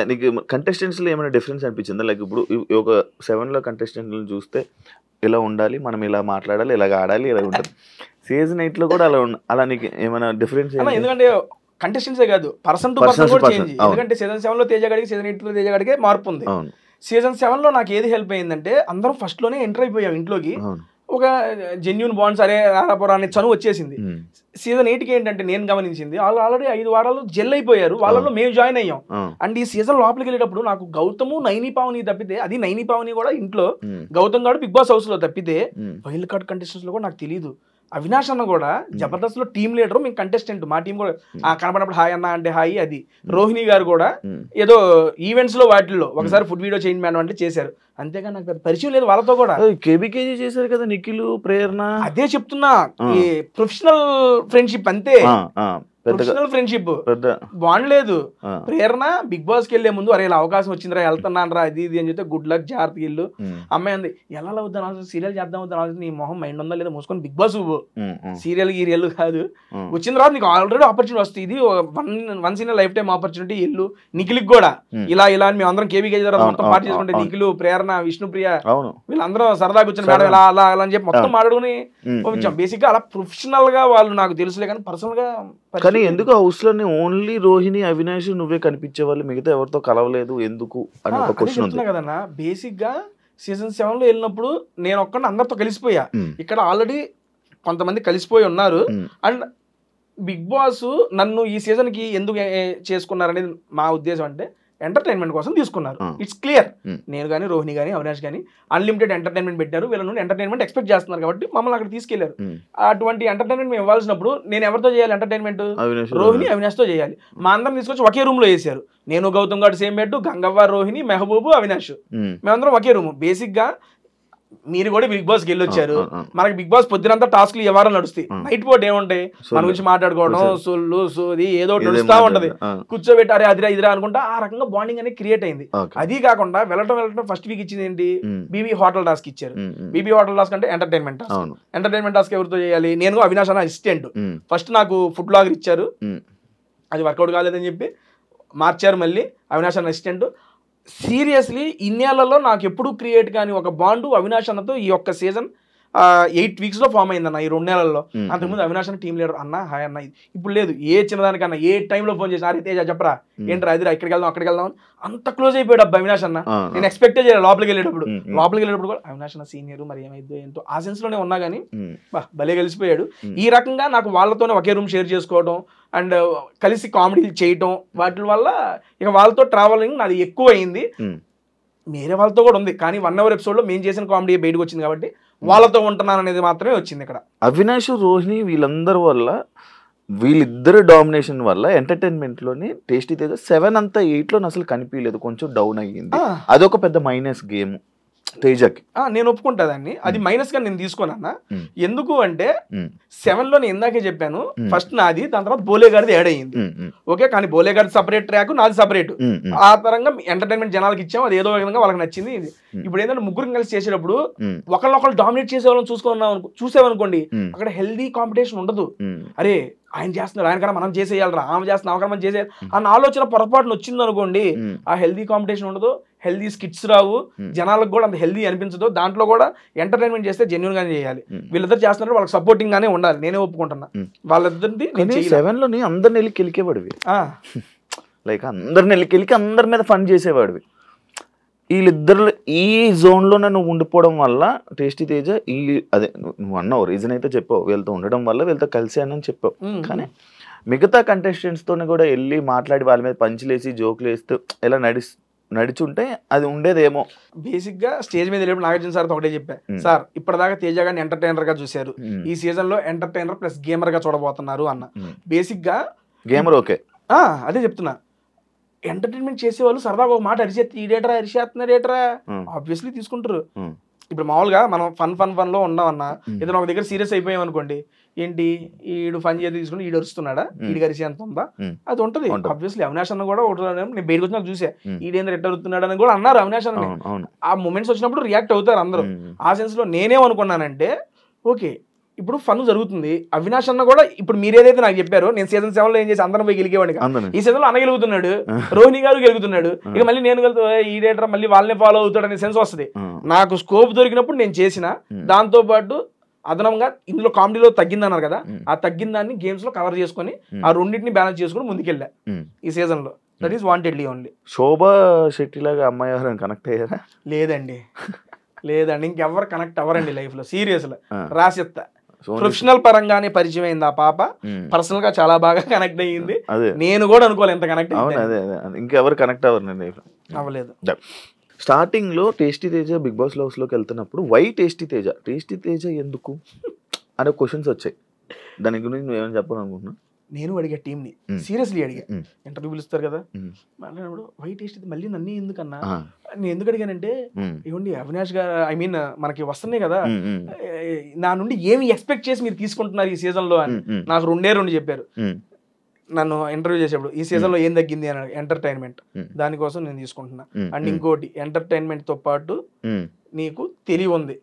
నీకు కంటెస్టెంట్స్లో ఏమైనా డిఫరెన్స్ అనిపించిందా? లైక్ ఇప్పుడు ఒక 7లో కంటెస్టెంట్లను చూస్తే ఇలా ఉండాలి, మనం ఇలా మాట్లాడాలి, ఇలాగ ఆడాలి, ఇలా ఉంటుంది. సీజన్ 8లో కూడా అలా నీకు ఏమైనా డిఫరెన్స్? ఎందుకంటే కంటెస్టెంట్సే కాదు, పర్సన్ టు పర్సన్ కూడా చేంజ్. ఎందుకంటే సీజన్ 7లో తేజ గడికి, సీజన్ 8లో తేజ గడికి మార్పు ఉంది. సీజన్ 7లో నాకు ఏది హెల్ప్ అయిందంటే అందరం ఫస్ట్లోనే ఎంటర్ అయిపోయాం ఇంట్లోకి, ఒక జెన్యూన్ బాండ్స్ అనే రారాపురాన్ని చనువు వచ్చేసింది. సీజన్ 8కి ఏంటంటే నేను గమనించింది వాళ్ళు ఆల్రెడీ 5 వారాలు జెల్ అయిపోయారు, వాళ్ళలో మేము జాయిన్ అయ్యాం. అండ్ ఈ సీజన్ లోపలికి వెళ్ళేటప్పుడు నాకు గౌతము నైని పావని తప్పితే, అది నైని పావని కూడా ఇంట్లో, గౌతమ్ గారు బిగ్ బాస్ హౌస్ లో తప్పితే వైల్డ్ కార్డ్ కంటెస్టెంట్స్ లో కూడా నాకు తెలియదు. అవినాష్ అన్న కూడా జబర్దస్త్ లో టీమ్ లీడర్, మేము కంటెస్టెంట్, మా టీం కూడా కనపడినప్పుడు హాయ్ అన్న అంటే హాయ్. అది రోహిణి గారు కూడా ఏదో ఈవెంట్స్ లో వాటిల్లో ఒకసారి ఫుడ్ వీడియో చేయండి మేడం అంటే చేశారు, అంతేగా నాకు పెద్ద పరిచయం లేదు వాళ్ళతో కూడా. కేబీకేజీ చేశారు కదా నిఖిల్, ప్రేరణ. అదే చెప్తున్నా, ఈ ప్రొఫెషనల్ ఫ్రెండ్షిప్ అంతే, ప్రొఫెషనల్ ఫ్రెండ్షిప్ బాండ్ లేదు. ప్రేరణ బిగ్ బాస్ కి వెళ్లే ముందు అరే ఇలా అవకాశం వచ్చిందిరా వెళ్తున్నాను రా అది ఇది అని చెప్తే గుడ్ లక్ జాగ్రత్త ఇల్లు. అమ్మాయి అంది ఎలా అవుద్దాం ఆలోచన, సీరియల్ చేద్దాం అవుతాను ఆలోచన, నీ మొహం మైండ్ ఉందా లేదా మూసుకొని బిగ్ బాస్ సీరియల్ గీరియల్ కాదు, వచ్చిన తర్వాత నీకు ఆల్రెడీ ఆపర్చునిటీ వస్తుంది, ఇది once in life time opportunity. ఇల్లు నిఖిల్కి కూడా ఇలా ఇలా అని మేము అందరం కేబీకే తర్వాత మొత్తం పార్టీ చేసుకుంటే నిఖిల్, ప్రేరణ, విష్ణుప్రియ వీళ్ళందరూ సరదాగా వచ్చిన మేడం ఇలా అలా అలా అని చెప్పి మొత్తం మాట్లాడుకుని పంపించాం. బేసిక్ గా అలా ప్రొఫెషనల్ గా వాళ్ళు నాకు తెలుసులే కానీ పర్సనల్ గా. కానీ ఎందుకు హౌస్ లోనే ఓన్లీ రోహిణి, అవినాష్ నువ్వే కనిపించే వాళ్ళు, మిగతా ఎవరితో కలవలేదు ఎందుకు అని ఒక క్వశ్చన్ ఉంది కదన్నా. బేసిక్ గా సీజన్ 7లో వెళ్ళినప్పుడు నేను ఒక్కడిని అందరితో కలిసిపోయా, ఇక్కడ ఆల్రెడీ కొంతమంది కలిసిపోయి ఉన్నారు. అండ్ బిగ్ బాస్ నన్ను ఈ సీజన్ కి ఎందుకు చేసుకున్నారనేది మా ఉద్దేశం అంటే ఎంటర్టైన్మెంట్ కోసం తీసుకున్నారు. It's clear. నేను కానీ రోహిణి కానీ అవినాష్ కానీ అన్లిమిటెడ్ ఎంటర్టైన్మెంట్ పెట్టారు, వీళ్ళ నుండి ఎంటర్టైన్మెంట్ ఎక్స్పెక్ట్ చేస్తున్నారు కాబట్టి మమ్మల్ని అక్కడ తీసుకెళ్లారు. అటువంటి ఎంటర్టైన్మెంట్ మేము ఇవ్వాల్సినప్పుడు నేను ఎవరితో చేయాలి ఎంటర్టైన్మెంట్? రోహిణి, అవినాష్ తో చేయాలి. మా అందరం తీసుకొచ్చి ఒకే రూమ్ లో వేసారు. నేను, గౌతమ్ గారు సేమ్ బెడ్, గంగవ్వ, రోహిణి, మెహబూబు, అవినాష్, మేమందరం ఒకే రూమ్. బేసిక్ గా మీరు కూడా బిగ్ బాస్కి వెళ్ళొచ్చారు, మనకి బిగ్ బాస్ పొద్దునంతా టాస్క్లు ఏ వారం నడుస్తాయి, నైట్ పూట ఏముంటాయి మన గురించి మాట్లాడుకోవడం, సొల్లు సోది ఏదో నడుస్తా ఉంటది, కూర్చోబెట్టారే అదిరా ఇదిరా అనుకుంటా ఆ రకంగా బాండింగ్ అనేది క్రియేట్ అయింది. అది కాకుండా వెళ్ళటం ఫస్ట్ వీక్ ఇచ్చింది ఏంటి, బీబీ హోటల్ టాస్క్ ఇచ్చారు. బీబీ హోటల్ టాస్క్ అంటే ఎంటర్టైన్మెంట్ టాస్క్. ఎంటర్టైన్మెంట్ టాస్క్ ఎవరితో చేయాలి? నేను, అవినాష్ అన్న అసిస్టెంట్. ఫస్ట్ నాకు ఫుడ్ బ్లాగర్ ఇచ్చారు, అది వర్కౌట్ కాలేదని చెప్పి మార్చారు, మళ్ళీ అవినాష్ అన్న అసిస్టెంట్. సీరియస్లీ ఇన్నేళ్లలో నాకు ఎప్పుడు క్రియేట్ కానీ ఒక బాండు అవినాష్ అన్నతో ఈ ఒక్క సీజన్ 8 weeks లో ఫామ్ అయిందన్న, ఈ 2 నెలల్లో. అంతకుముందు అవినాష్ అన్న టీమ్ లీడర్, అన్న హాయ్ అన్న, ఇప్పుడు లేదు. ఏ చిన్నదానికన్నా ఏ టైంలో ఫోన్ చేసి అరే తేజ చెప్పరా ఏంట్రా అదిరా ఇక్కడికి వెళ్దాం అక్కడికి వెళ్దాం అంత క్లోజ్ అయిపోయాడు అబ్బా అవినాష్ అన్న. నేను ఎక్స్పెక్టే చేయాలి లోపలికి వెళ్ళేటప్పుడు కూడా అవినాష్ అన్న సీనియర్, మరి ఏమైందో ఏంటో ఆ సెన్స్ లోనే ఉన్నా కానీ భలే కలిసిపోయాడు. ఈ రకంగా నాకు వాళ్ళతోనే ఒకే రూమ్ షేర్ చేసుకోవడం అండ్ కలిసి కామెడీలు చేయటం, వాటి వల్ల ఇక వాళ్ళతో ట్రావెలింగ్ నాది ఎక్కువ అయింది. వేరే వాళ్ళతో కూడా ఉంది కానీ 1 hour ఎపిసోడ్ లో మేము చేసిన కామెడీ బయటకు వచ్చింది కాబట్టి వాళ్ళతో ఉంటున్నాను అనేది మాత్రమే వచ్చింది ఇక్కడ. అవినాష్, రోహిణి వీళ్ళందరి వల్ల, వీళ్ళిద్దరు డామినేషన్ వల్ల ఎంటర్టైన్మెంట్ లోని టేస్టీ తేజ 7 అంతా 8లో అసలు కనిపించలేదు, కొంచెం డౌన్ అయ్యింది. అదొక పెద్ద మైనస్ గేమ్ తేజకి. నేను ఒప్పుకుంటా దాన్ని, అది మైనస్ గా నేను తీసుకోనన్నా. ఎందుకు అంటే 7లో నేను ఇందాకే చెప్పాను, ఫస్ట్ నాది, దాని తర్వాత బోలేగాడిది యాడ్ అయ్యింది. ఓకే, కానీ బోలేగాడి సపరేట్ ట్రాక్, నాది సపరేట్. ఆ తరంగా ఎంటర్టైన్మెంట్ జనాలకి ఇచ్చాం, అది ఏదో విధంగా వాళ్ళకి నచ్చింది. ఇప్పుడు ఏంటంటే ముగ్గురు కలిసి చేసేటప్పుడు ఒకళ్ళొకళ్ళు డామినేట్ చేసే వాళ్ళని చూసేవనుకోండి, అక్కడ హెల్దీ కాంపిటీషన్ ఉండదు. అరే ఆయన చేస్తున్నారు, ఆయన కన్నా మనం చేసేయాలరా, ఆమె చేస్తున్నా ఆమె మనం చేసేయాలి అన్న ఆలోచన పొరపాటున వచ్చింది అనుకోండి, ఆ హెల్దీ కాంపిటీషన్ ఉండదు, హెల్దీ స్కిట్స్ రావు, జనాలకు కూడా అంత హెల్దీ అనిపించదు. దాంట్లో కూడా ఎంటర్టైన్మెంట్ చేస్తే జెన్యూన్ గానే చేయాలి. వీళ్ళిద్దరు చేస్తున్నారు, వాళ్ళకి సపోర్టింగ్ గానే ఉండాలి, నేనే ఒప్పుకుంటున్నా. వాళ్ళిద్దరిది 7లోని అందరిని వెళ్ళి కెలికేవాడివి, లైక్ అందరిని వెళ్ళి కెలికి అందరి మీద ఫన్ చేసేవాడివి. వీళ్ళిద్దరు ఈ జోన్లోనే నువ్వు ఉండిపోవడం వల్ల టేస్టీ తేజ అదే నువ్వు అన్నావు రీజన్ అయితే చెప్పావు, వీళ్ళతో ఉండడం వల్ల వీళ్ళతో కలిసి అని చెప్పావు. కానీ మిగతా కంటెస్టెంట్స్తోనే కూడా వెళ్ళి మాట్లాడి వాళ్ళ మీద పంచులేసి జోకులు వేస్తూ ఇలా నడిచుంటే అది ఉండేదేమో. బేసిక్ గా స్టేజ్ మీద వెళ్ళినప్పుడు నాగార్జున సార్ ఒకటే చెప్పా, సార్ ఇప్పటిదాకా తేజ గారిని ఎంటర్టైనర్ గా చూశారు, ఈ సీజన్ లో ఎంటర్టైనర్ ప్లస్ గేమర్ గా చూడబోతున్నారు అన్న. బేసిక్ గా గేమర్ ఓకే, అదే చెప్తున్నా. ఎంటర్టైన్మెంట్ చేసేవాళ్ళు సరదాగా ఒక మాట అరిచేస్తున్నారేట్రా ఆబ్వియస్లీ తీసుకుంటారు. ఇప్పుడు మామూలుగా మనం ఫన్ లో ఉన్నామన్నా, ఏదైనా ఒక దగ్గర సీరియస్ అయిపోయాం అనుకోండి, ఏంటి ఈడు ఫన్ చేసి తీసుకుని ఈడు అరుస్తున్నాడా, ఈడు అరిసి ఎంత ఉందా, అది ఉంటది. ఆబ్వియస్లీ అవినాష్ అన్న కూడా నేను బయటకు వచ్చినా చూసా, ఈడేంద్ర ఎట్ట అరుస్తున్నాడు అని కూడా అన్నారు అవినాష్ అన్న. ఆ మూమెంట్స్ వచ్చినప్పుడు రియాక్ట్ అవుతారు అందరూ. ఆ సెన్స్ లో నేనేమనుకున్నానంటే ఓకే ఇప్పుడు ఫన్ జరుగుతుంది. అవినాష్ అన్న కూడా ఇప్పుడు మీరు ఏదైతే నాకు చెప్పారో నేను సీజన్ 7 లో ఏం చేసి అందరం పోయి గెలికేవాడిని. ఈ సీజన్ లో అన్న గెలుగుతున్నాడు, రోహిణి గారు గెలుగుతున్నాడు, ఇక మళ్ళీ నేను వెళ్తా ఈ డేటర్ మళ్ళీ వాళ్ళనే ఫాలో అవుతాడు అనే సెన్స్ వస్తుంది. నాకు స్కోప్ దొరికినప్పుడు నేను చేసిన, దాంతో పాటు అదనంగా ఇందులో కామెడీలో తగ్గింది అన్నారు కదా, ఆ తగ్గిన దాన్ని గేమ్స్ లో కవర్ చేసుకొని ఆ రెండింటిని బ్యాలెన్స్ చేసుకుని ముందుకెళ్ళా ఈ సీజన్ లో. That is wantedly only. Shobha Shetty లాగా అమ్మాయి ఎవరైనా కనెక్ట్ అయ్యారా? లేదండి, లేదండి, ఇంకెవరు కనెక్ట్ అవ్వరండి లైఫ్ లో. సీరియస్ రాసిస్తా. ప్రొఫెషనల్ పరంగానే పరిచయం అయింది ఆ పాప, పర్సనల్ గా చాలా బాగా కనెక్ట్ అయ్యింది. నేను కూడా అనుకోవాలి ఎంత కనెక్ట్ అదే ఇంకెవరు కనెక్ట్ అవ్వరు లైఫ్ అవ్వలేదు. స్టార్టింగ్ లో tasty Teja Big Boss house లోకి వెళ్తున్నప్పుడు వై టేస్టీ తేజ ఎందుకు అనే క్వశ్చన్స్ వచ్చాయి. దాని గురించి నువ్వు ఏమైనా చెప్పాలనుకుంటున్నా? నేను అడిగా టీంని, సీరియస్లీ అడిగా. ఇంటర్వ్యూ పిలుస్తారు కదా, మాట్లాడినప్పుడు వై టేస్ట్ మళ్ళీ నన్ను ఎందుకన్నా, నేను ఎందుకు అడిగానంటే ఇవ్వండి అవినాష్ గారు ఐ మీన్ మనకి వస్తున్నాయి కదా, నా నుండి ఏమి ఎక్స్పెక్ట్ చేసి మీరు తీసుకుంటున్నారు ఈ సీజన్ లో అని నాకు రెండు చెప్పారు నన్ను ఇంటర్వ్యూ చేసేప్పుడు. ఈ సీజన్ లో ఏం తగ్గింది అని, ఎంటర్టైన్మెంట్, దానికోసం నేను తీసుకుంటున్నా. అండ్ ఇంకోటి ఎంటర్టైన్మెంట్ తో పాటు నీకు తెలివి ఉంది,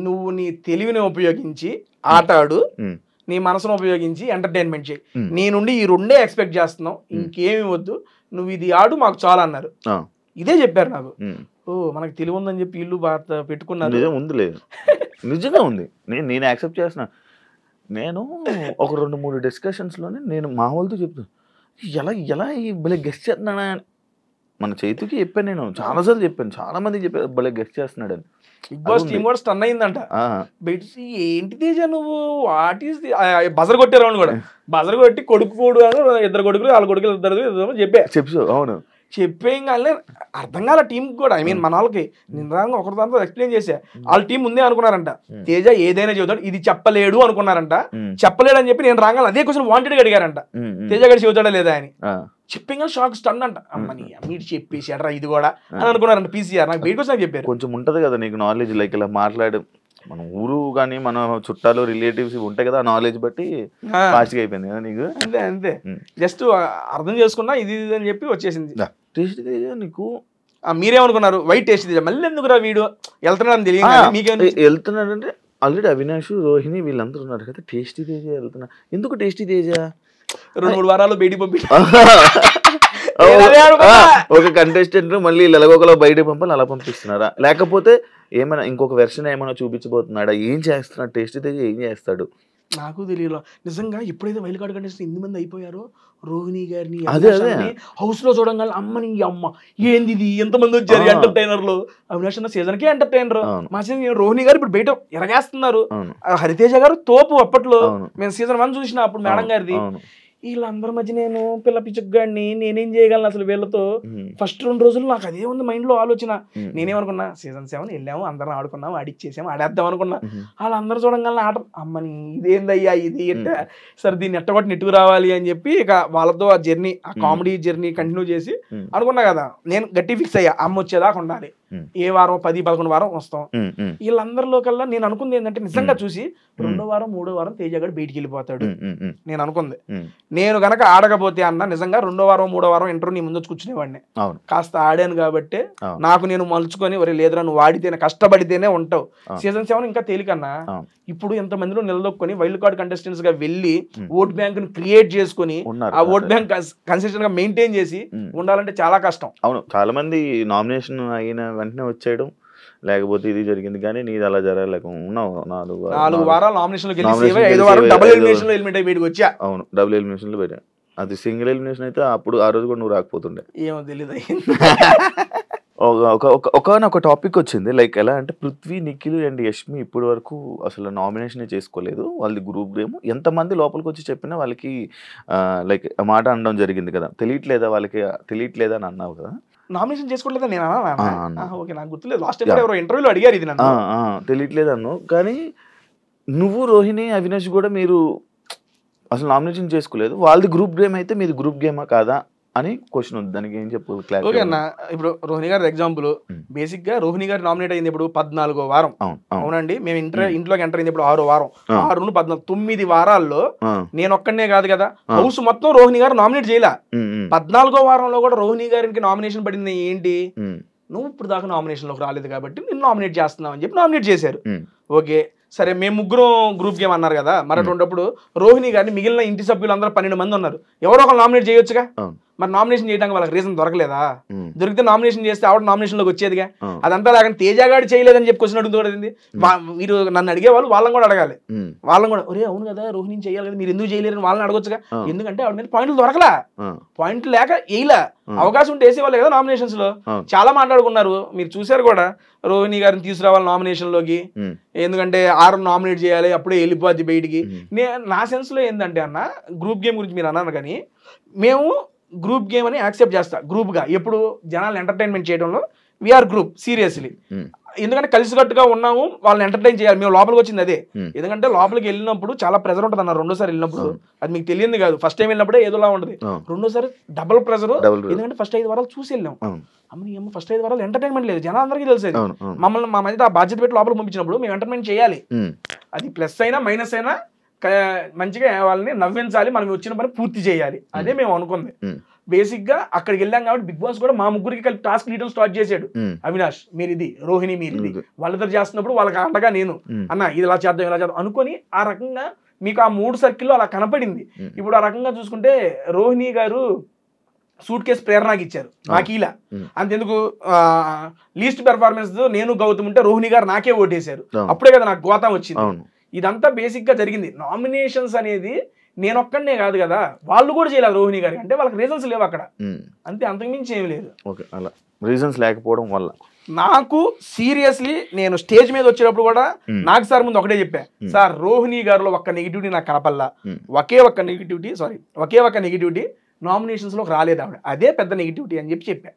నువ్వు నీ తెలివిని ఉపయోగించి ఆట ఆడు, నీ మనసును ఉపయోగించి ఎంటర్టైన్మెంట్ చేయి, నీ నుండి ఈ రెండే ఎక్స్పెక్ట్ చేస్తున్నావు, ఇంకేమి వద్దు, నువ్వు ఇది ఆడు మాకు చాలా అన్నారు. ఇదే చెప్పారు నాకు. ఓ మనకు తెలివి ఉందని చెప్పి ఇల్లు బాగా పెట్టుకున్నారు. నిజంగా ఉంది, నేను యాక్సెప్ట్ చేస్తున్నా. నేను ఒక 2-3 డిస్కషన్స్ లోనే నేను మా వాళ్ళతో చెప్తాను, ఎలా ఈ భలే గెస్ట్ చేస్తున్నాడా. మన చైతుకి చెప్పాను, నేను చాలాసార్లు చెప్పాను, చాలా మందికి చెప్పాను భలే గెస్ట్ చేస్తున్నాడు అని. బిగ్ బాస్ టీమ్ కూడా స్టన్ అయిందంట. ఏంటి తేజ నువ్వు వాట్ ఈస్ బజర్ కొట్టారు కూడా, బజర్ కొట్టి కొడుకు 2 కొడుకులు 4 కొడుకులు 2 చెప్పు. అవును చెప్పేం కానీ అర్థం కాల టీం కూడా. ఐ మీన్ మన వాళ్ళకి నిజంగా ఒకరి దాంతో ఎక్స్ప్లెయిన్ చేసా. వాళ్ళ టీం ముందే అనుకున్నారంట తేజ ఏదైనా చెబుతాడు, ఇది చెప్పలేడు అనుకున్నారంట. చెప్పలేడు అని చెప్పి నేను రాగానే అదే క్వశ్చన్ వాంటెడ్ అడిగారంట, తేజ గడి చెబుతాడా లేదా అని. చెప్పిన షాక్ స్టన్ అంట, అమ్మని మీరు చెప్పేసి అడ్రా ఇది కూడా అని అనుకున్నారంట పీసీఆర్. నాకు బయటకు వచ్చి చెప్పారు. కొంచెం ఉంటది కదా నీకు నాలెడ్జ్, లైక్ ఇలా మాట్లాడు, మన ఊరు కానీ మన చుట్టాలు రిలేటివ్స్ ఉంటాయి కదా, ఆ నాలెడ్జ్ బట్టి ఫాస్ట్గా అయిపోయింది కదా నీకు. అంతే జస్ట్ అర్థం చేసుకున్నా ఇది అని చెప్పి వచ్చేసింది. టేస్ట్ తేజ నీకు మీరేమనుకున్నారు వైట్ టేస్ట్ తేజ మళ్ళీ ఎందుకు రా వీడు వెళ్తున్నాడని తెలియదు మీకేమైనా వెళ్తున్నాడంటే ఆల్రెడీ అవినాష్ రోహిణి వీళ్ళందరూ ఉన్నారు కదా, టేస్టీ తేజ వెళ్తున్నా ఎందుకు? టేస్టీ తేజ 2-3 వారాలు బయటికి పంపి ఒక కంటెస్టెంట్ మళ్ళీ ఎలాగోకలా బయటకు పంపాలి, అలా పంపిస్తున్నారా? లేకపోతే ఏమైనా ఇంకొక వెర్షన్ ఏమైనా చూపించబోతున్నాడా? ఏం చేస్తున్నాడు టేస్టీ తేజ, ఏం చేస్తాడు నాకు తెలియదు నిజంగా. ఎప్పుడైతే వైల్డ్ కార్డ్ కంటెస్టెంట్ 8 మంది అయిపోయారో, రోహిణి గారిని హౌస్ లో చూడంగానే అమ్మని అమ్మ ఏంది ఇది ఎంతమంది వచ్చారు ఎంటర్టైనర్లు. అవినాష్ అన్న సీజన్ కే ఎంటర్టైనర్, మా సీజన్ రోహిణి గారు ఇప్పుడు బయట ఎరగేస్తున్నారు. హరితేజ గారు తోపు అప్పట్లో, మేము సీజన్ 1 చూసిన అప్పుడు మేడం గారిది. వీళ్ళందరి మధ్య నేను పిల్ల పిచ్చుగాడిని, నేనేం చేయగలను అసలు వీళ్ళతో? ఫస్ట్ 2 రోజులు నాకు అదే ఉంది మైండ్ లో ఆలోచన. నేనేమనుకున్నా సీజన్ 7 వెళ్ళాము, అందరం ఆడుకున్నాము, ఆడిచ్చేసాము, ఆడేద్దాం అనుకున్నా. వాళ్ళందరూ చూడంగానే ఆట అమ్మని ఇదేందయ్యా ఇది సరే దీన్ని ఎట్టగొట్టి నెట్టుకు రావాలి అని చెప్పి ఇక వాళ్ళతో ఆ జర్నీ, ఆ కామెడీ జర్నీ కంటిన్యూ చేసి అనుకున్నా కదా. నేను గట్టి ఫిక్స్ అయ్యా, అమ్మ వచ్చేదాకా ఉండాలి, ఏ వారం 10-11 వారం వస్తాం. వీళ్ళందరిలో కల్లా నేను అనుకుంది ఏంటంటే నిజంగా చూసి 2వ వారం 3వ వారం తేజగాడు బయటికి వెళ్ళిపోతాడు నేను అనుకుంది. నేను గనక ఆడకపోతే అన్న నిజంగా 2వ వారం 3వ వారం ఇంటర్వ్యూ నీ ముందు కూర్చునేవాడిని. కాస్త ఆడాను కాబట్టి నాకు నేను మలుచుకొని ఒరే లేదురా నువ్వు ఆడితేనే కష్టపడితేనే ఉంటావు. సీజన్ 7 ఇంకా తేలికన్నా. ఇప్పుడు ఎంతమందిలో నిలదొక్కుని వైల్డ్ కార్డ్ కంటెస్టెంట్స్ గా వెళ్ళి ఓట్ బ్యాంక్ ను క్రియేట్ చేసుకుని ఆ ఓట్ బ్యాంక్ కన్సిస్టెంట్ గా మెయింటైన్ చేసి ఉండాలంటే చాలా కష్టం. అవును, చాలా మంది నామినేషన్ అయిన వెంటనే వచ్చేయడం, లేకపోతే ఇది జరిగింది, కానీ నీది అలా జరగలేక ఉన్నావు 4 వారాలు నామినేషన్ లో గెలిచి 5వ వారం డబుల్ ఎలిమినేషన్ లో ఎలిమినేట్ అయ్యి బయటకు వచ్చా. అవును, డబుల్ ఎలిమినేషన్ లో పెట్టా. అది సింగిల్ ఎలిమినేషన్ అయితే అప్పుడు ఆ రోజు కూడా నువ్వు రాకపోతుండే. ఏమో తెలియదు. ఒక టాపిక్ వచ్చింది, లైక్ ఎలా అంటే పృథ్వీ, నిఖిల్ అండ్ యష్మి ఇప్పటి వరకు అసలు నామినేషన్ చేసుకోలేదు. వాళ్ళది గ్రూప్ గేమ్, ఎంతమంది లోపలికి వచ్చి చెప్పినా వాళ్ళకి లైక్ మాట అనడం జరిగింది కదా. తెలియట్లేదా వాళ్ళకి, తెలియట్లేదా అని అన్నావు కదా. నామినేషన్ చేసుకోవట్లేదా నేను అన్నా? ఓకే, నాకు గుర్తులేదు. లాస్ట్ టైం ఎవరో ఇంటర్వ్యూలో అడిగారు ఇది నన్ను. తెలియట్లేదు అన్ను. కానీ నువ్వు రోహిణి అవినాష్ కూడా మీరు అసలు నామినేషన్ చేసుకోలేదు, వాళ్ళది గ్రూప్ గేమ్ అయితే మీది గ్రూప్ గేమా కాదా అని క్వశ్చన్ ఉంది. దానికి ఏం చెప్పు? ఓకే అన్న, ఇప్పుడు రోహిణి గారి ఎగ్జాంపుల్, బేసిక్ గా రోహిణి గారు నామినేట్ అయింది ఇప్పుడు 14వ వారం. అవునండి, మేము ఇంట్లోకి ఎంటర్ అయింది ఇప్పుడు 6వ వారం. 6 నుండి 14, 9 వారాల్లో నేను ఒక్కడనే కాదు కదా, హౌస్ మొత్తం రోహిణి గారు నామినేట్ చేయలే. 14వ వారంలో కూడా రోహిణి గారికి నామినేషన్ పడింది. ఏంటి, నువ్వు ఇప్పుడు దాకా నామినేషన్ లోకి రాలేదు కాబట్టి నిన్ను నామినేట్ చేస్తున్నావు అని చెప్పి నామినేట్ చేశారు. ఓకే, సరే మేము ముగ్గురం గ్రూప్ గేమ్ అన్నారు కదా, మరి అటువంటిప్పుడు రోహిణి గారిని మిగిలిన ఇంటి సభ్యులు అందరూ 12 మంది ఉన్నారు, ఎవరో ఒకరు నామినేట్ చేయొచ్చుగా. మరి నామినేషన్ చేయడానికి వాళ్ళకి రీజన్ దొరకలేదా? దొరికితే నామినేషన్ చేస్తే ఆవిడ నామినేషన్ లోకి వచ్చేదిగా. అదంతా లేకుండా తేజగాడు చేయలేదని చెప్పి క్వశ్చన్ అడుగుతుంది. మీరు నన్ను అడిగే వాళ్ళు వాళ్ళని కూడా అడగాలి. వాళ్ళని కూడా ఒరే అవును కదా రోహిణి చేయాలి కదా, మీరు ఎందుకు చేయలేరని వాళ్ళని అడగొచ్చుగా. ఎందుకంటే ఆవిడ మీద పాయింట్లు దొరకలా, పాయింట్లు లేక వేయలా. అవకాశం ఉంటే వేసేవాళ్ళు కదా నామినేషన్స్ లో. చాలా మాట్లాడుకున్నారు, మీరు చూసారు కూడా. రోహిణి గారిని తీసుకురావాలి నామినేషన్ లోకి, ఎందుకంటే 6 నామినేట్ చేయాలి, అప్పుడే వెళ్ళిపోద్ది బయటికి. నా సెన్స్ లో ఏంటంటే అన్న, గ్రూప్ గేమ్ గురించి మీరు అన్నారు కానీ, మేము గ్రూప్ గేమ్ అని యాక్సెప్ట్ చేస్తా గ్రూప్ గా. ఎప్పుడు జనాలు ఎంటర్టైన్మెంట్ చేయడంలో వీఆర్ గ్రూప్ సీరియస్లీ. ఎందుకంటే కలిసికట్టుగా ఉన్నాము, వాళ్ళని ఎంటర్టైన్ చేయాలి. మేము లోపలికి వచ్చింది అదే. ఎందుకంటే లోపలికి వెళ్ళినప్పుడు చాలా ప్రెజర్ ఉంటుంది అన్న. రెండోసారి వెళ్ళినప్పుడు అది మీకు తెలియదు కాదు. ఫస్ట్ టైం వెళ్ళినప్పుడే ఏదోలా ఉంటుంది, రెండోసారి డబుల్ ప్రెజర్. ఎందుకంటే ఫస్ట్ 5 వారాలు చూసి వెళ్ళాం. అమ్మ ఫస్ట్ 5 వారాలు ఎంటర్టైన్మెంట్ లేదు, జనాలందరికీ తెలిసేది. మమ్మల్ని మా మధ్య ఆ బాధ్యత పెట్టి లోపలికి పంపించినప్పుడు మేము ఎంటర్టైన్మెంట్ చేయాలి. అది ప్లస్ అయినా మైనస్ అయినా మంచిగా వాళ్ళని నవ్వించాలి, మనం వచ్చిన పని పూర్తి చేయాలి. అదే మేము అనుకుంది. బేసిక్ గా అక్కడికి వెళ్ళాం కాబట్టి బిగ్ బాస్ కూడా మా ముగ్గురికి కలిపి టాస్క్ ఇవ్వడం స్టార్ట్ చేశాడు. అవినాష్ మీరిది, రోహిణి మీరిది, వాళ్ళిద్దరు చేస్తున్నప్పుడు వాళ్ళకి అండగా నేను అన్న ఇది ఇలా చేద్దాం ఇలా చేద్దాం అనుకొని ఆ రకంగా మీకు ఆ 3 సర్కిల్లో అలా కనపడింది. ఇప్పుడు ఆ రకంగా చూసుకుంటే రోహిణి గారు సూట్ కేసు ప్రేరణకి ఇచ్చారు, నాకు ఇలా. అంతెందుకు లీస్ట్ పెర్ఫార్మెన్స్ నేను గౌతమ్ ఉంటే రోహిణి గారు నాకే ఓటేశారు. అప్పుడే కదా నాకు గోతం వచ్చింది. ఇదంతా బేసిక్ గా జరిగింది. నామినేషన్స్ అనేది నేను ఒక్కడనే కాదు కదా, వాళ్ళు కూడా చేయలేదు రోహిణి గారికి. అంటే వాళ్ళకి రీజన్స్ లేవు అక్కడ, అంతే, అంతకుమించి ఏమి లేదు. అలా రీజన్స్ లేకపోవడం వల్ల నాకు సీరియస్లీ నేను స్టేజ్ మీద వచ్చేటప్పుడు కూడా నాకు సార్ ముందు ఒకటే చెప్పా, సార్ రోహిణి గారిలో ఒక్క నెగిటివిటీ నాకు కనపల్లా, ఒకే ఒక్క నెగిటివిటీ నామినేషన్స్ లో రాలేదు ఆవిడ, అదే పెద్ద నెగిటివిటీ అని చెప్పా.